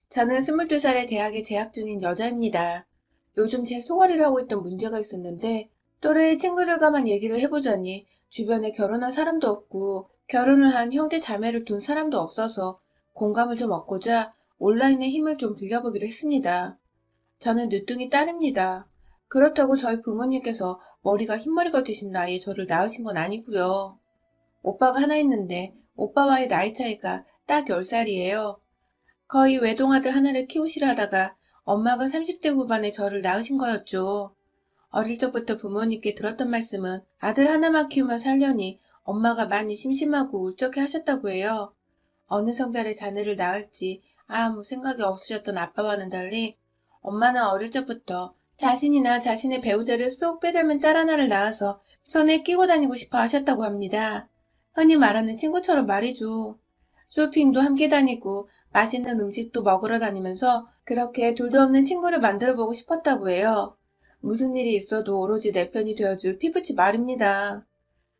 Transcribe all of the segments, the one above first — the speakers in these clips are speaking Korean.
저는 22살에 대학에 재학 중인 여자입니다. 요즘 제 소갈이를 하고 있던 문제가 있었는데 또래 친구들과만 얘기를 해보자니 주변에 결혼한 사람도 없고 결혼을 한 형제 자매를 둔 사람도 없어서 공감을 좀 얻고자 온라인의 힘을 좀 빌려보기로 했습니다. 저는 늦둥이 딸입니다. 그렇다고 저희 부모님께서 머리가 흰머리가 되신 나이에 저를 낳으신 건 아니고요. 오빠가 하나 있는데 오빠와의 나이 차이가 딱 10살이에요. 거의 외동아들 하나를 키우시려 하다가 엄마가 30대 후반에 저를 낳으신 거였죠. 어릴 적부터 부모님께 들었던 말씀은 아들 하나만 키우며 살려니 엄마가 많이 심심하고 울적해 하셨다고 해요. 어느 성별의 자녀를 낳을지 아무 생각이 없으셨던 아빠와는 달리 엄마는 어릴 적부터 자신이나 자신의 배우자를 쏙 빼닮은 딸 하나를 낳아서 손에 끼고 다니고 싶어 하셨다고 합니다. 흔히 말하는 친구처럼 말이죠. 쇼핑도 함께 다니고 맛있는 음식도 먹으러 다니면서 그렇게 둘도 없는 친구를 만들어 보고 싶었다고 해요. 무슨 일이 있어도 오로지 내 편이 되어줄 피부치 말입니다.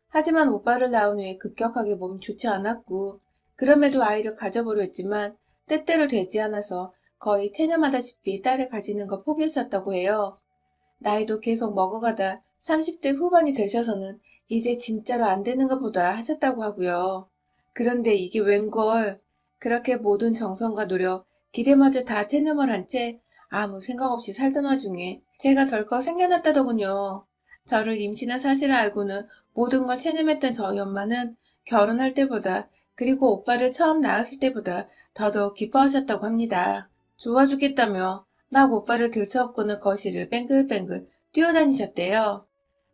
하지만 오빠를 낳은 후에 급격하게 몸이 좋지 않았고 그럼에도 아이를 가져보려 했지만 때때로 되지 않아서 거의 체념하다시피 딸을 가지는 거 포기했었다고 해요. 나이도 계속 먹어가다 30대 후반이 되셔서는 이제 진짜로 안 되는 것보다 하셨다고 하고요. 그런데 이게 웬걸. 그렇게 모든 정성과 노력, 기대마저 다 체념을 한 채 아무 생각 없이 살던 와중에 제가 덜컥 생겨났다더군요. 저를 임신한 사실을 알고는 모든 걸 체념했던 저희 엄마는 결혼할 때보다 그리고 오빠를 처음 낳았을 때보다 더더욱 기뻐하셨다고 합니다. 좋아 죽겠다며 막 오빠를 들쳐업고는 거실을 뱅글뱅글 뛰어다니셨대요.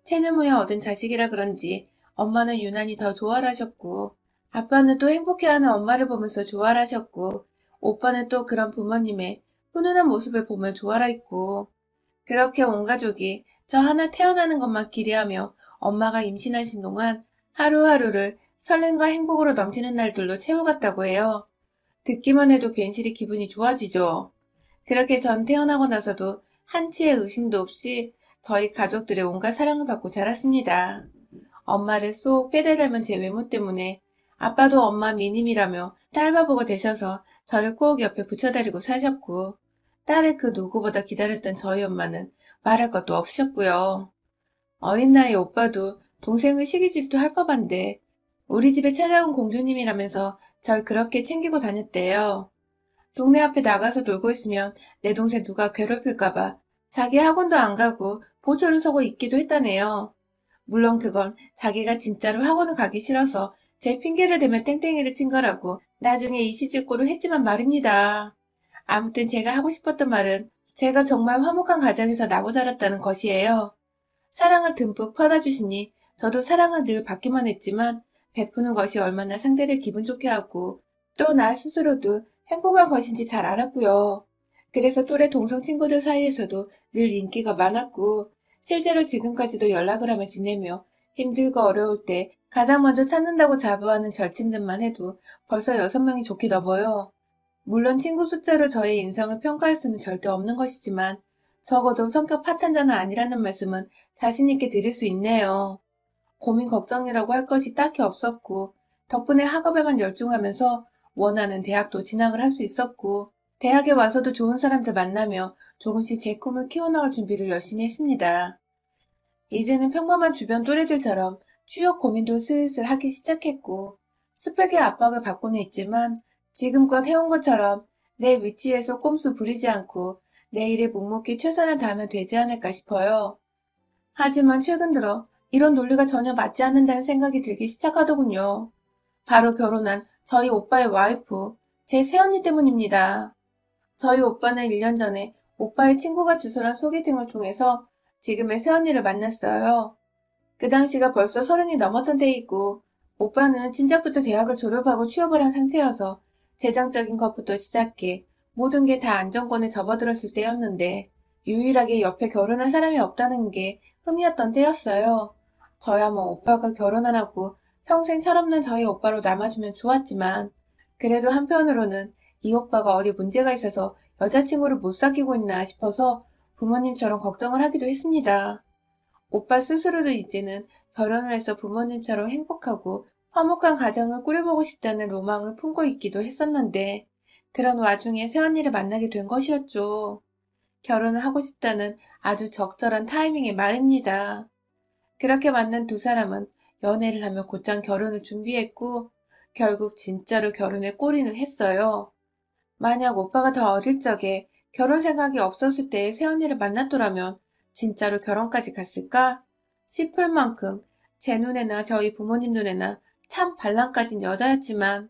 체념 후에 얻은 자식이라 그런지 엄마는 유난히 더 좋아를 하셨고 아빠는 또 행복해하는 엄마를 보면서 좋아를 하셨고 오빠는 또 그런 부모님의 훈훈한 모습을 보며 좋아라 했고 그렇게 온 가족이 저 하나 태어나는 것만 기대하며 엄마가 임신하신 동안 하루하루를 설렘과 행복으로 넘치는 날들로 채워갔다고 해요. 듣기만 해도 괜시리 기분이 좋아지죠. 그렇게 전 태어나고 나서도 한치의 의심도 없이 저희 가족들의 온갖 사랑을 받고 자랐습니다. 엄마를 쏙 빼닮은 제 외모 때문에 아빠도 엄마 미님이라며 딸바보가 되셔서 저를 꼭 옆에 붙여다니고 사셨고 딸을 그 누구보다 기다렸던 저희 엄마는 말할 것도 없으셨고요. 어린 나이 오빠도 동생을 시기 질투할 법한데 우리 집에 찾아온 공주님이라면서 절 그렇게 챙기고 다녔대요. 동네 앞에 나가서 놀고 있으면 내 동생 누가 괴롭힐까봐 자기 학원도 안 가고 보초를 서고 있기도 했다네요. 물론 그건 자기가 진짜로 학원을 가기 싫어서 제 핑계를 대며 땡땡이를 친 거라고 나중에 이시직고를 했지만 말입니다. 아무튼 제가 하고 싶었던 말은 제가 정말 화목한 가정에서 나고 자랐다는 것이에요. 사랑을 듬뿍 퍼다주시니 저도 사랑을 늘 받기만 했지만 베푸는 것이 얼마나 상대를 기분 좋게 하고 또 나 스스로도 행복한 것인지 잘 알았고요. 그래서 또래 동성 친구들 사이에서도 늘 인기가 많았고 실제로 지금까지도 연락을 하며 지내며 힘들고 어려울 때 가장 먼저 찾는다고 자부하는 절친들만 해도 벌써 6명이 좋게 넘어요. 물론 친구 숫자로 저의 인성을 평가할 수는 절대 없는 것이지만 적어도 성격 파탄자는 아니라는 말씀은 자신있게 드릴 수 있네요. 고민 걱정이라고 할 것이 딱히 없었고 덕분에 학업에만 열중하면서 원하는 대학도 진학을 할 수 있었고 대학에 와서도 좋은 사람들 만나며 조금씩 제 꿈을 키워나갈 준비를 열심히 했습니다. 이제는 평범한 주변 또래들처럼 취업 고민도 슬슬 하기 시작했고 스펙의 압박을 받고는 있지만 지금껏 해온 것처럼 내 위치에서 꼼수 부리지 않고 내일의 묵묵히 최선을 다하면 되지 않을까 싶어요. 하지만 최근 들어 이런 논리가 전혀 맞지 않는다는 생각이 들기 시작하더군요. 바로 결혼한 저희 오빠의 와이프, 제 새언니 때문입니다. 저희 오빠는 1년 전에 오빠의 친구가 주선한 소개팅을 통해서 지금의 새언니를 만났어요. 그 당시가 벌써 30이 넘었던 때이고 오빠는 진작부터 대학을 졸업하고 취업을 한 상태여서 재정적인 것부터 시작해 모든 게 다 안정권에 접어들었을 때였는데 유일하게 옆에 결혼할 사람이 없다는 게 흠이었던 때였어요. 저야 뭐 오빠가 결혼 안 하고 평생 철없는 저희 오빠로 남아주면 좋았지만 그래도 한편으로는 이 오빠가 어디 문제가 있어서 여자친구를 못 사귀고 있나 싶어서 부모님처럼 걱정을 하기도 했습니다. 오빠 스스로도 이제는 결혼을 해서 부모님처럼 행복하고 화목한 가정을 꾸려보고 싶다는 로망을 품고 있기도 했었는데 그런 와중에 새언니를 만나게 된 것이었죠. 결혼을 하고 싶다는 아주 적절한 타이밍의 말입니다. 그렇게 만난 두 사람은 연애를 하며 곧장 결혼을 준비했고 결국 진짜로 결혼에 골인을 했어요. 만약 오빠가 더 어릴 적에 결혼 생각이 없었을 때의 새언니를 만났더라면 진짜로 결혼까지 갔을까 싶을 만큼 제 눈에나 저희 부모님 눈에나 참 발랑 까진 여자였지만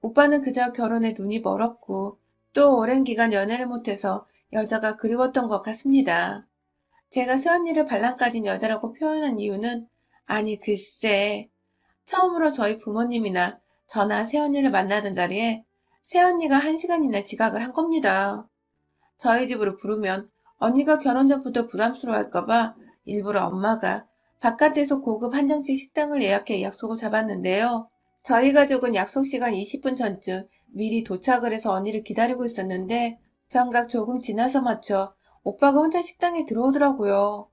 오빠는 그저 결혼에 눈이 멀었고 또 오랜 기간 연애를 못해서 여자가 그리웠던 것 같습니다. 제가 새언니를 발랑 까진 여자라고 표현한 이유는 아니 글쎄 처음으로 저희 부모님이나 저나 새언니를 만나던 자리에 새언니가 1시간이나 지각을 한 겁니다. 저희 집으로 부르면 언니가 결혼 전부터 부담스러워할까봐 일부러 엄마가 바깥에서 고급 한정식 식당을 예약해 약속을 잡았는데요. 저희 가족은 약속 시간 20분 전쯤 미리 도착을 해서 언니를 기다리고 있었는데 정각 조금 지나서 맞춰 오빠가 혼자 식당에 들어오더라고요.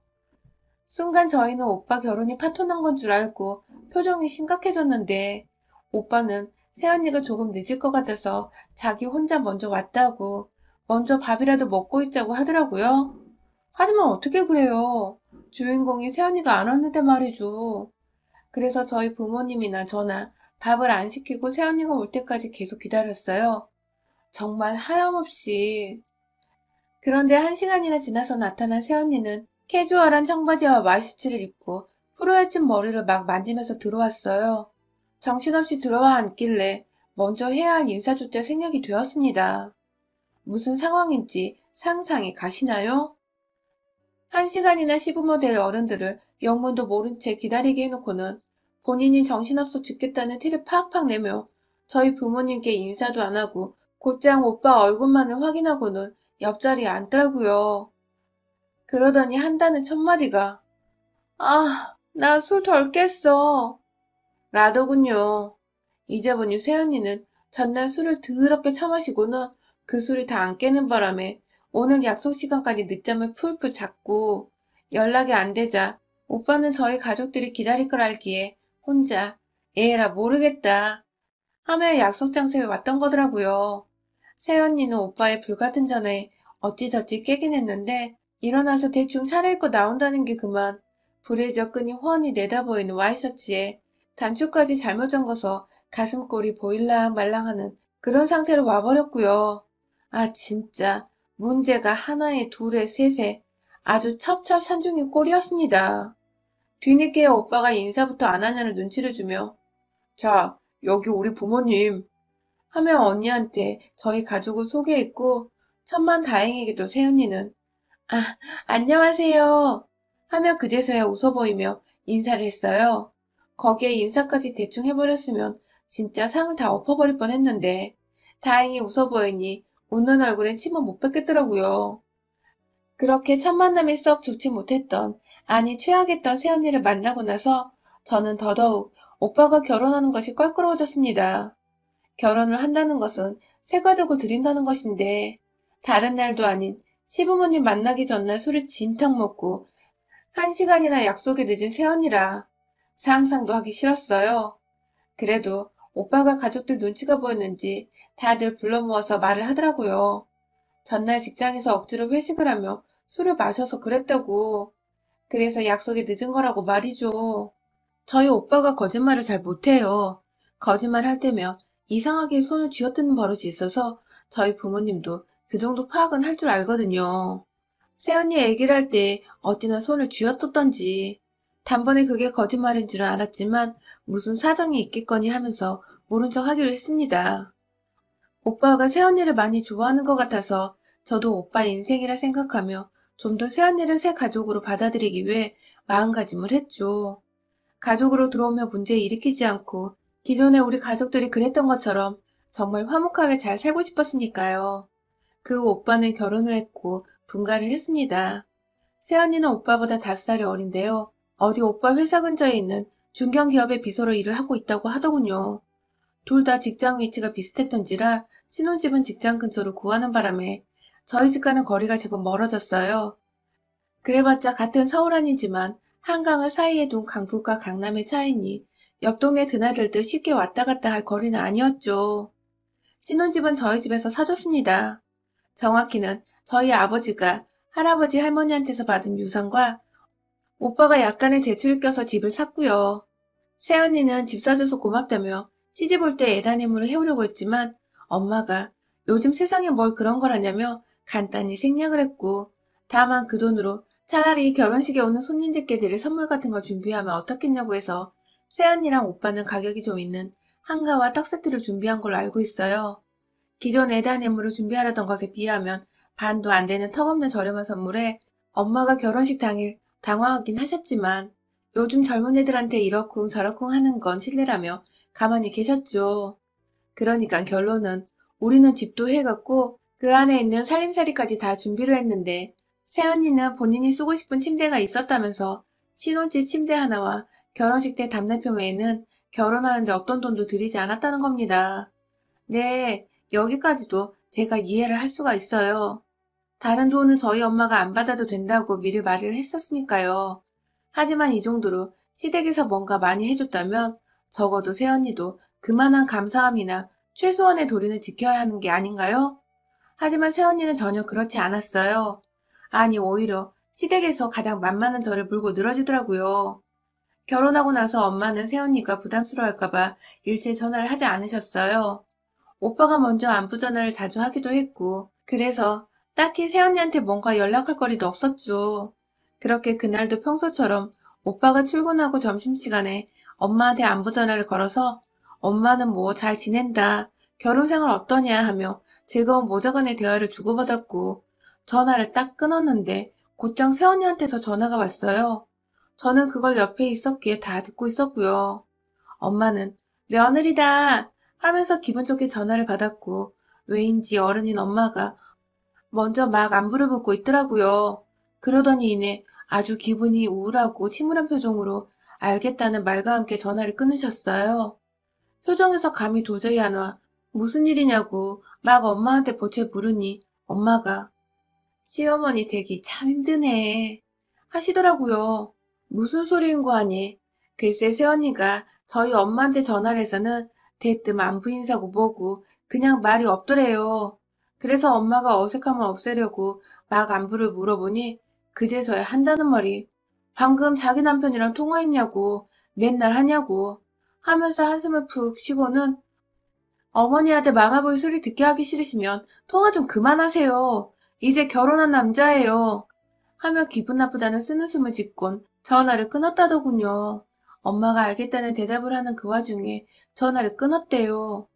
순간 저희는 오빠 결혼이 파토난 건 줄 알고 표정이 심각해졌는데 오빠는 새언니가 조금 늦을 것 같아서 자기 혼자 먼저 왔다고 먼저 밥이라도 먹고 있자고 하더라고요. 하지만 어떻게 그래요? 주인공이 새언니가 안 왔는데 말이죠. 그래서 저희 부모님이나 저나 밥을 안 시키고 새언니가 올 때까지 계속 기다렸어요. 정말 하염없이. 그런데 1시간이나 지나서 나타난 새언니는 캐주얼한 청바지와 와이셔츠를 입고 푸르헤친 머리를 막 만지면서 들어왔어요. 정신없이 들어와 앉길래 먼저 해야 할 인사조차 생략이 되었습니다. 무슨 상황인지 상상이 가시나요? 1시간이나 시부모 될 어른들을 영문도 모른 채 기다리게 해놓고는 본인이 정신없어 죽겠다는 티를 팍팍 내며 저희 부모님께 인사도 안 하고 곧장 오빠 얼굴만을 확인하고는 옆자리에 앉더라고요. 그러더니 한다는 첫마디가 아, 나 술 덜 깼어. 라더군요. 이제 보니 새언니는 전날 술을 더럽게 처마시고는 그 술이 다 안 깨는 바람에 오늘 약속 시간까지 늦잠을 풀풀 잤고 연락이 안 되자 오빠는 저희 가족들이 기다릴 걸 알기에 혼자 에라 모르겠다 하며 약속 장소에 왔던 거더라고요. 새언니는 오빠의 불같은 전에 어찌저찌 깨긴 했는데 일어나서 대충 차려입고 나온다는 게 그만 불의 접근이 훤히 내다보이는 와이셔츠에 단추까지 잘못 잠궈서 가슴골이 보일랑 말랑하는 그런 상태로 와버렸고요. 아 진짜 문제가 하나에 둘에 셋에 아주 첩첩산중의 꼴이었습니다. 뒤늦게 오빠가 인사부터 안 하냐는 눈치를 주며 자 여기 우리 부모님 하며 언니한테 저희 가족을 소개했고 천만다행히도 새언니는 아 안녕하세요 하며 그제서야 웃어 보이며 인사를 했어요. 거기에 인사까지 대충 해버렸으면 진짜 상을 다 엎어버릴 뻔했는데 다행히 웃어 보이니 웃는 얼굴엔 침은 못 뱉겠더라고요. 그렇게 첫 만남이 썩 좋지 못했던 아니 최악했던 새언니를 만나고 나서 저는 더더욱 오빠가 결혼하는 것이 껄끄러워졌습니다. 결혼을 한다는 것은 새 가족을 들인다는 것인데 다른 날도 아닌 시부모님 만나기 전날 술을 진탕 먹고 1시간이나 약속에 늦은 새언니라 상상도 하기 싫었어요. 그래도 오빠가 가족들 눈치가 보였는지 다들 불러 모아서 말을 하더라고요. 전날 직장에서 억지로 회식을 하며 술을 마셔서 그랬다고. 그래서 약속이 늦은 거라고 말이죠. 저희 오빠가 거짓말을 잘 못해요. 거짓말 할 때면 이상하게 손을 쥐어뜯는 버릇이 있어서 저희 부모님도 그 정도 파악은 할 줄 알거든요. 새언니 얘기를 할 때 어찌나 손을 쥐어뜯던지 단번에 그게 거짓말인 줄은 알았지만 무슨 사정이 있겠거니 하면서 모른 척 하기로 했습니다. 오빠가 새언니를 많이 좋아하는 것 같아서 저도 오빠 인생이라 생각하며 좀 더 새언니를 새 가족으로 받아들이기 위해 마음가짐을 했죠. 가족으로 들어오며 문제 일으키지 않고 기존에 우리 가족들이 그랬던 것처럼 정말 화목하게 잘 살고 싶었으니까요. 그 오빠는 결혼을 했고 분가를 했습니다. 새언니는 오빠보다 5살이 어린데요. 어디 오빠 회사 근처에 있는 중견기업의 비서로 일을 하고 있다고 하더군요. 둘 다 직장 위치가 비슷했던지라 신혼집은 직장 근처로 구하는 바람에 저희 집과는 거리가 제법 멀어졌어요. 그래봤자 같은 서울 아니지만 한강을 사이에 둔 강북과 강남의 차이니 옆 동네 드나들듯 쉽게 왔다 갔다 할 거리는 아니었죠. 신혼집은 저희 집에서 사줬습니다. 정확히는 저희 아버지가 할아버지 할머니한테서 받은 유산과 오빠가 약간의 대출을 껴서 집을 샀고요. 새언니는 집 사줘서 고맙다며 시집 올 때 애다님으로 해오려고 했지만 엄마가 요즘 세상에 뭘 그런 거라냐며 간단히 생략을 했고, 다만 그 돈으로 차라리 결혼식에 오는 손님들께 드릴 선물 같은 걸 준비하면 어떻겠냐고 해서 새언니랑 오빠는 가격이 좀 있는 한가와 떡 세트를 준비한 걸로 알고 있어요. 기존 애다님으로 준비하려던 것에 비하면 반도 안 되는 턱없는 저렴한 선물에 엄마가 결혼식 당일 당황하긴 하셨지만 요즘 젊은 애들한테 이러쿵 저러쿵 하는 건 실례라며 가만히 계셨죠. 그러니까 결론은 우리는 집도 해갔고 그 안에 있는 살림살이까지 다 준비를 했는데 새언니는 본인이 쓰고 싶은 침대가 있었다면서 신혼집 침대 하나와 결혼식 때 답례표 외에는 결혼하는데 어떤 돈도 들이지 않았다는 겁니다. 네, 여기까지도 제가 이해를 할 수가 있어요. 다른 돈은 저희 엄마가 안 받아도 된다고 미리 말을 했었으니까요. 하지만 이 정도로 시댁에서 뭔가 많이 해줬다면 적어도 새언니도 그만한 감사함이나 최소한의 도리는 지켜야 하는 게 아닌가요? 하지만 새언니는 전혀 그렇지 않았어요. 아니, 오히려 시댁에서 가장 만만한 저를 물고 늘어지더라고요. 결혼하고 나서 엄마는 새언니가 부담스러워할까봐 일체 전화를 하지 않으셨어요. 오빠가 먼저 안부 전화를 자주 하기도 했고, 그래서 딱히 새언니한테 뭔가 연락할 거리도 없었죠. 그렇게 그날도 평소처럼 오빠가 출근하고 점심시간에 엄마한테 안부 전화를 걸어서 엄마는 뭐 잘 지낸다, 결혼생활 어떠냐 하며 즐거운 모자간의 대화를 주고받았고, 전화를 딱 끊었는데 곧장 새언니한테서 전화가 왔어요. 저는 그걸 옆에 있었기에 다 듣고 있었고요. 엄마는 며느리다 하면서 기분 좋게 전화를 받았고, 왜인지 어른인 엄마가 먼저 막 안부를 묻고 있더라고요. 그러더니 이내 아주 기분이 우울하고 침울한 표정으로 알겠다는 말과 함께 전화를 끊으셨어요. 표정에서 감이 도저히 안 와. 무슨 일이냐고 막 엄마한테 보채 물으니 엄마가 시어머니 되기 참 힘드네 하시더라고요. 무슨 소리인 거 아니? 글쎄 새언니가 저희 엄마한테 전화를 해서는 대뜸 안부 인사고 뭐고 그냥 말이 없더래요. 그래서 엄마가 어색함을 없애려고 막 안부를 물어보니 그제서야 한다는 말이 방금 자기 남편이랑 통화했냐고 맨날 하냐고 하면서 한숨을 푹 쉬고는 어머니한테 마마보이 소리 듣게 하기 싫으시면 통화 좀 그만하세요. 이제 결혼한 남자예요. 하며 기분 나쁘다는 쓴웃음을 짓곤 전화를 끊었다더군요. 엄마가 알겠다는 대답을 하는 그 와중에 전화를 끊었대요.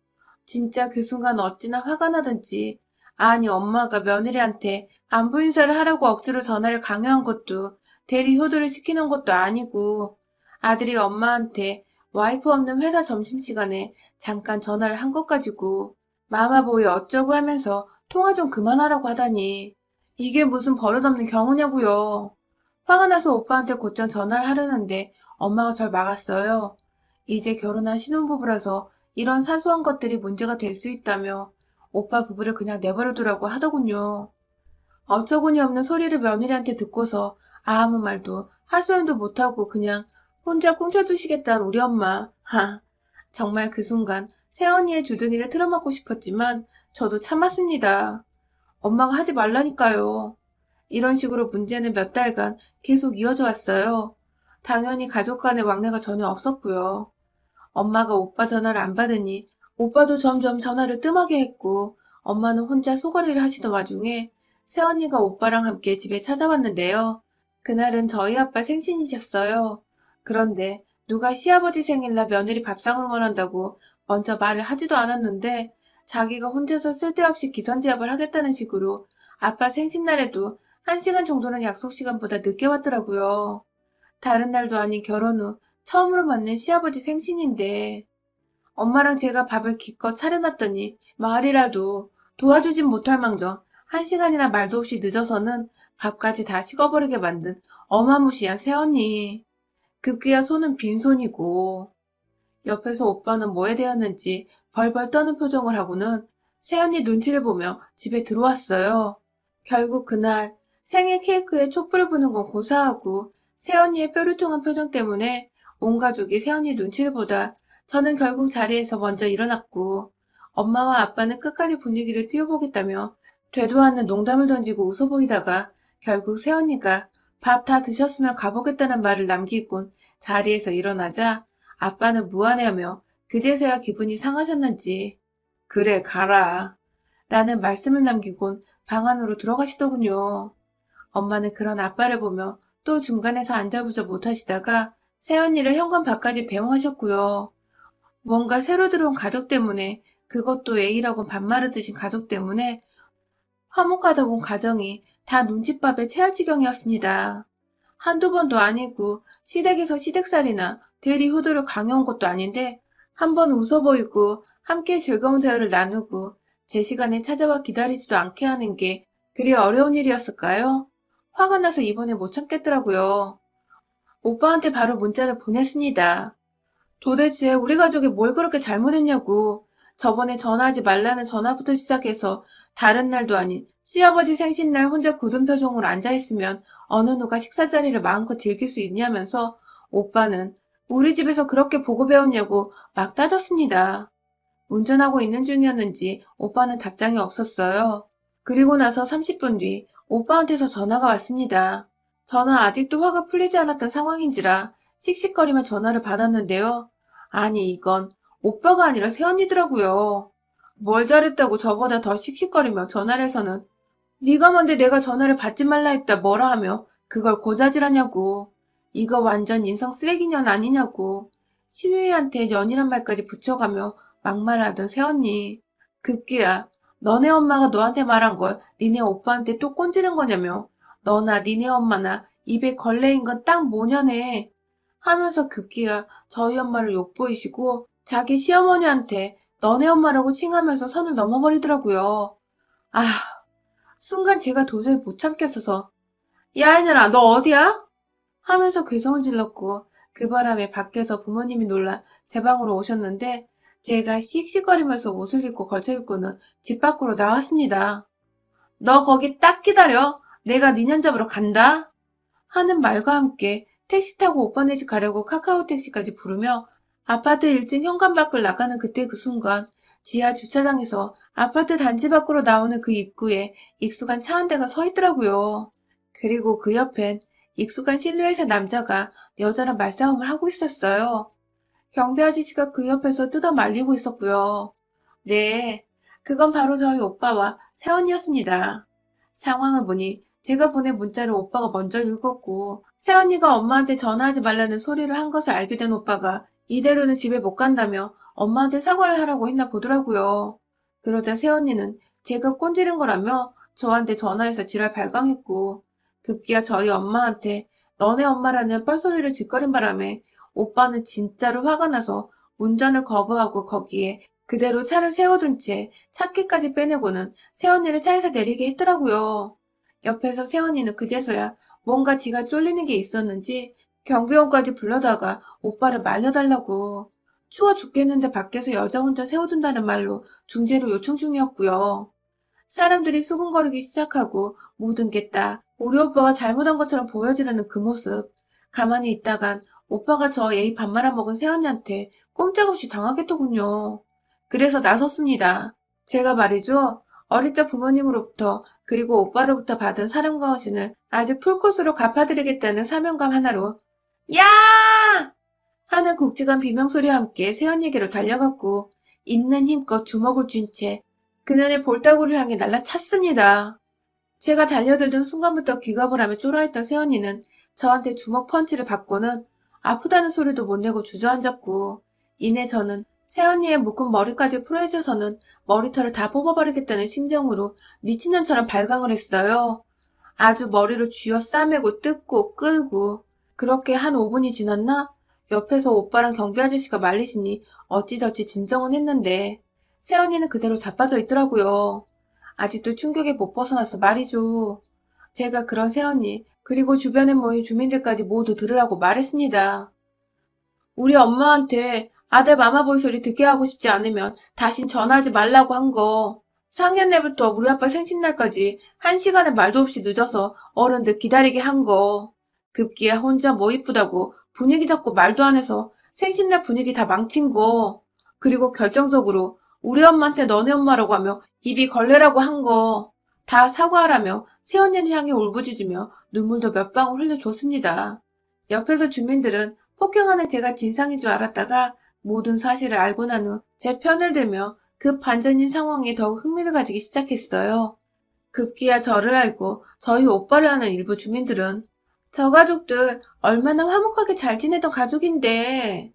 진짜 그 순간 어찌나 화가 나던지. 아니 엄마가 며느리한테 안부 인사를 하라고 억지로 전화를 강요한 것도 대리 효도를 시키는 것도 아니고 아들이 엄마한테 와이프 없는 회사 점심시간에 잠깐 전화를 한 것 가지고 마마보이 어쩌고 하면서 통화 좀 그만하라고 하다니 이게 무슨 버릇없는 경우냐고요. 화가 나서 오빠한테 곧장 전화를 하려는데 엄마가 절 막았어요. 이제 결혼한 신혼부부라서 이런 사소한 것들이 문제가 될 수 있다며 오빠 부부를 그냥 내버려두라고 하더군요. 어처구니 없는 소리를 며느리한테 듣고서 아무 말도 하소연도 못하고 그냥 혼자 꿍쳐두시겠다는 우리 엄마. 하, 정말 그 순간 새언니의 주둥이를 틀어막고 싶었지만 저도 참았습니다. 엄마가 하지 말라니까요. 이런 식으로 문제는 몇 달간 계속 이어져 왔어요. 당연히 가족 간의 왕래가 전혀 없었고요. 엄마가 오빠 전화를 안 받으니 오빠도 점점 전화를 뜸하게 했고 엄마는 혼자 소거리를 하시던 와중에 새언니가 오빠랑 함께 집에 찾아왔는데요. 그날은 저희 아빠 생신이셨어요. 그런데 누가 시아버지 생일날 며느리 밥상을 원한다고 먼저 말을 하지도 않았는데 자기가 혼자서 쓸데없이 기선제압을 하겠다는 식으로 아빠 생신날에도 1시간 정도는 약속 시간보다 늦게 왔더라고요. 다른 날도 아닌 결혼 후 처음으로 맞는 시아버지 생신인데 엄마랑 제가 밥을 기껏 차려놨더니 말이라도 도와주진 못할 망정 1시간이나 말도 없이 늦어서는 밥까지 다 식어버리게 만든 어마무시한 새언니. 급기야 손은 빈손이고 옆에서 오빠는 뭐에 대었는지 벌벌 떠는 표정을 하고는 새언니 눈치를 보며 집에 들어왔어요. 결국 그날 생일 케이크에 촛불을 부는 건 고사하고 새언니의 뾰루통한 표정 때문에 온 가족이 새언니 눈치를 보다 저는 결국 자리에서 먼저 일어났고 엄마와 아빠는 끝까지 분위기를 띄워보겠다며 되도 않는 농담을 던지고 웃어 보이다가 결국 새언니가 밥 다 드셨으면 가보겠다는 말을 남기곤 자리에서 일어나자 아빠는 무안해하며 그제서야 기분이 상하셨는지 그래 가라 라는 말씀을 남기곤 방 안으로 들어가시더군요. 엄마는 그런 아빠를 보며 또 중간에서 안절부절 못하시다가 새언니를 현관 밖까지 배웅하셨고요. 뭔가 새로 들어온 가족 때문에 그것도 A라고 반말을 드신 가족 때문에 화목하다 본 가정이 다 눈칫밥에 체할 지경이었습니다. 한두 번도 아니고 시댁에서 시댁살이나 대리 효도를 강요한 것도 아닌데 한번 웃어 보이고 함께 즐거운 대화를 나누고 제 시간에 찾아와 기다리지도 않게 하는 게 그리 어려운 일이었을까요? 화가 나서 이번에 못 참겠더라고요. 오빠한테 바로 문자를 보냈습니다. 도대체 우리 가족이 뭘 그렇게 잘못했냐고. 저번에 전화하지 말라는 전화부터 시작해서 다른 날도 아닌 시아버지 생신날 혼자 굳은 표정으로 앉아있으면 어느 누가 식사 자리를 마음껏 즐길 수 있냐면서 오빠는 우리 집에서 그렇게 보고 배웠냐고 막 따졌습니다. 운전하고 있는 중이었는지 오빠는 답장이 없었어요. 그리고 나서 30분 뒤 오빠한테서 전화가 왔습니다. 저는 아직도 화가 풀리지 않았던 상황인지라 씩씩거리며 전화를 받았는데요. 아니 이건 오빠가 아니라 새언니더라고요. 뭘 잘했다고 저보다 더 씩씩거리며 전화를 해서는 네가 뭔데 내가 전화를 받지 말라 했다 뭐라 하며 그걸 고자질하냐고. 이거 완전 인성 쓰레기년 아니냐고. 신우이한테 년이란 말까지 붙여가며 막말하던 새언니. 급기야 너네 엄마가 너한테 말한 걸 니네 오빠한테 또 꼰지는 거냐며. 너나 니네 엄마나 입에 걸레인 건 딱 모녀네. 하면서 급기야 저희 엄마를 욕보이시고 자기 시어머니한테 너네 엄마라고 칭하면서 선을 넘어버리더라고요. 아, 순간 제가 도저히 못 참겠어서 야 이년아 너 어디야? 하면서 괴성을 질렀고 그 바람에 밖에서 부모님이 놀라 제 방으로 오셨는데 제가 씩씩거리면서 옷을 입고 걸쳐 입고는 집 밖으로 나왔습니다. 너 거기 딱 기다려. 내가 니년 잡으러 간다. 하는 말과 함께 택시 타고 오빠네 집 가려고 카카오 택시까지 부르며 아파트 1층 현관 밖을 나가는 그때 그 순간 지하 주차장에서 아파트 단지 밖으로 나오는 그 입구에 익숙한 차 한 대가 서 있더라고요. 그리고 그 옆엔 익숙한 실루엣의 남자가 여자랑 말싸움을 하고 있었어요. 경비 아저씨가 그 옆에서 뜯어 말리고 있었고요. 네, 그건 바로 저희 오빠와 새언니였습니다. 상황을 보니 제가 보낸 문자를 오빠가 먼저 읽었고 새언니가 엄마한테 전화하지 말라는 소리를 한 것을 알게 된 오빠가 이대로는 집에 못 간다며 엄마한테 사과를 하라고 했나 보더라고요. 그러자 새언니는 제가 꼰지른 거라며 저한테 전화해서 지랄 발광했고 급기야 저희 엄마한테 너네 엄마라는 뻘소리를 짓거린 바람에 오빠는 진짜로 화가 나서 운전을 거부하고 거기에 그대로 차를 세워둔 채 차키까지 빼내고는 새언니를 차에서 내리게 했더라고요. 옆에서 새언니는 그제서야 뭔가 지가 쫄리는 게 있었는지 경비원까지 불러다가 오빠를 말려달라고. 추워 죽겠는데 밖에서 여자 혼자 세워둔다는 말로 중재를 요청 중이었고요. 사람들이 수군거리기 시작하고 모든 게 딱 우리 오빠가 잘못한 것처럼 보여지려는 그 모습. 가만히 있다간 오빠가 저 예의 반말아 먹은 새언니한테 꼼짝없이 당하겠더군요. 그래서 나섰습니다. 제가 말이죠. 어릴 적 부모님으로부터 그리고 오빠로부터 받은 사랑과 헌신을 아주 풀코스로 갚아드리겠다는 사명감 하나로 야! 하는 굵직한 비명소리와 함께 새언니에게로 달려갔고 있는 힘껏 주먹을 쥔 채 그년의 볼따구를 향해 날라찼습니다. 제가 달려들던 순간부터 기겁을 하며 쫄아있던 새언니는 저한테 주먹 펀치를 받고는 아프다는 소리도 못 내고 주저앉았고 이내 저는 새언니의 묶은 머리까지 풀어헤쳐서는 머리털을 다 뽑아버리겠다는 심정으로 미친년처럼 발광을 했어요. 아주 머리를 쥐어 싸매고 뜯고 끌고 그렇게 한 5분이 지났나? 옆에서 오빠랑 경비 아저씨가 말리시니 어찌저찌 진정은 했는데 새언니는 그대로 자빠져 있더라고요. 아직도 충격에 못 벗어나서 말이죠. 제가 그런 새언니 그리고 주변에 모인 주민들까지 모두 들으라고 말했습니다. 우리 엄마한테 아들 마마보이 소리 듣게 하고 싶지 않으면 다신 전화하지 말라고 한 거. 상견례부터 우리 아빠 생신날까지 1시간의 말도 없이 늦어서 어른들 기다리게 한 거. 급기야 혼자 뭐 이쁘다고 분위기 잡고 말도 안 해서 생신날 분위기 다 망친 거. 그리고 결정적으로 우리 엄마한테 너네 엄마라고 하며 입이 걸레라고 한 거 다 사과하라며 새언니를 향해 울부짖으며 눈물도 몇 방울 흘려줬습니다. 옆에서 주민들은 폭행하는 제가 진상인 줄 알았다가 모든 사실을 알고 난 후 제 편을 들며 급 반전인 상황에 더욱 흥미를 가지기 시작했어요. 급기야 저를 알고 저희 오빠를 아는 일부 주민들은 저 가족들 얼마나 화목하게 잘 지내던 가족인데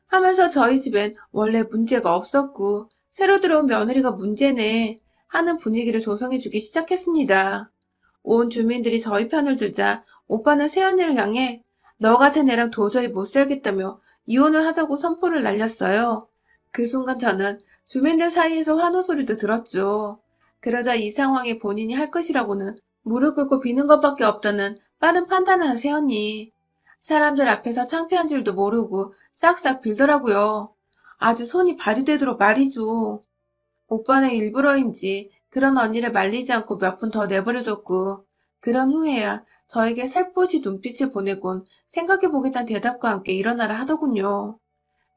하면서 저희 집엔 원래 문제가 없었고 새로 들어온 며느리가 문제네 하는 분위기를 조성해주기 시작했습니다. 온 주민들이 저희 편을 들자 오빠는 새언니를 향해 너 같은 애랑 도저히 못 살겠다며 이혼을 하자고 선포를 날렸어요. 그 순간 저는 주민들 사이에서 환호 소리도 들었죠. 그러자 이 상황에 본인이 할 것이라고는 무릎 꿇고 비는 것밖에 없다는 빠른 판단을 한 새언니. 사람들 앞에서 창피한 줄도 모르고 싹싹 빌더라고요. 아주 손이 발이 되도록 말이죠. 오빠는 일부러인지 그런 언니를 말리지 않고 몇 분 더 내버려뒀고 그런 후에야 저에게 살포시 눈빛을 보내곤 생각해보겠다는 대답과 함께 일어나라 하더군요.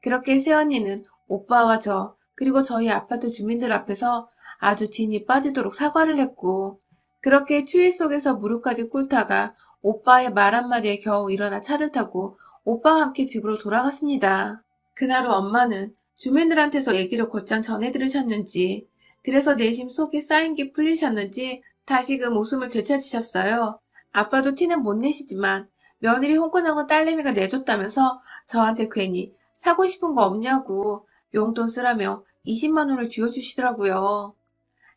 그렇게 새언니는 오빠와 저 그리고 저희 아파트 주민들 앞에서 아주 진이 빠지도록 사과를 했고 그렇게 추위 속에서 무릎까지 꿇다가 오빠의 말 한마디에 겨우 일어나 차를 타고 오빠와 함께 집으로 돌아갔습니다. 그날 후 엄마는 주민들한테서 얘기를 곧장 전해 들으셨는지 그래서 내심 속에 쌓인 게 풀리셨는지 다시금 웃음을 되찾으셨어요. 아빠도 티는 못 내시지만 며느리 홍군형은 딸내미가 내줬다면서 저한테 괜히 사고 싶은 거 없냐고 용돈 쓰라며 20만 원을 쥐어주시더라고요.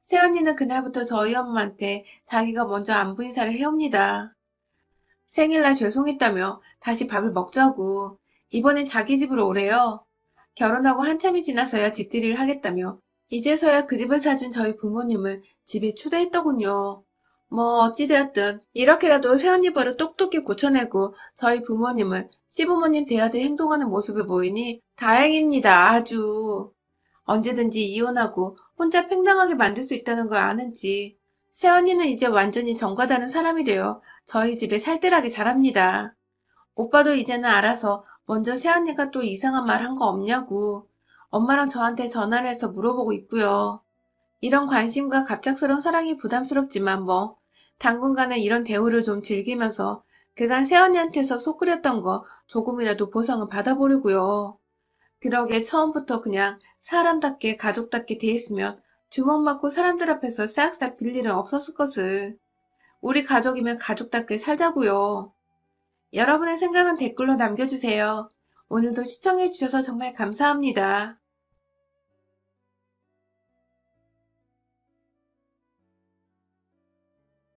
새언니는 그날부터 저희 엄마한테 자기가 먼저 안부 인사를 해옵니다. 생일날 죄송했다며 다시 밥을 먹자고 이번엔 자기 집으로 오래요. 결혼하고 한참이 지나서야 집들이를 하겠다며 이제서야 그 집을 사준 저희 부모님을 집에 초대했더군요. 뭐 어찌되었든 이렇게라도 새언니 버릇 똑똑히 고쳐내고 저희 부모님을 시부모님 대하듯 행동하는 모습을 보이니 다행입니다. 아주. 언제든지 이혼하고 혼자 팽당하게 만들 수 있다는 걸 아는지 새언니는 이제 완전히 정과 다른 사람이 되어 저희 집에 살뜰하게 자랍니다. 오빠도 이제는 알아서 먼저 새언니가 또 이상한 말 한 거 없냐고 엄마랑 저한테 전화를 해서 물어보고 있고요. 이런 관심과 갑작스러운 사랑이 부담스럽지만 뭐 당분간은 이런 대우를 좀 즐기면서 그간 새언니한테서 속 끓였던 거 조금이라도 보상을 받아보려고요. 그러게 처음부터 그냥 사람답게 가족답게 대했으면 주먹 맞고 사람들 앞에서 싹싹 빌 일은 없었을 것을. 우리 가족이면 가족답게 살자고요. 여러분의 생각은 댓글로 남겨주세요. 오늘도 시청해주셔서 정말 감사합니다.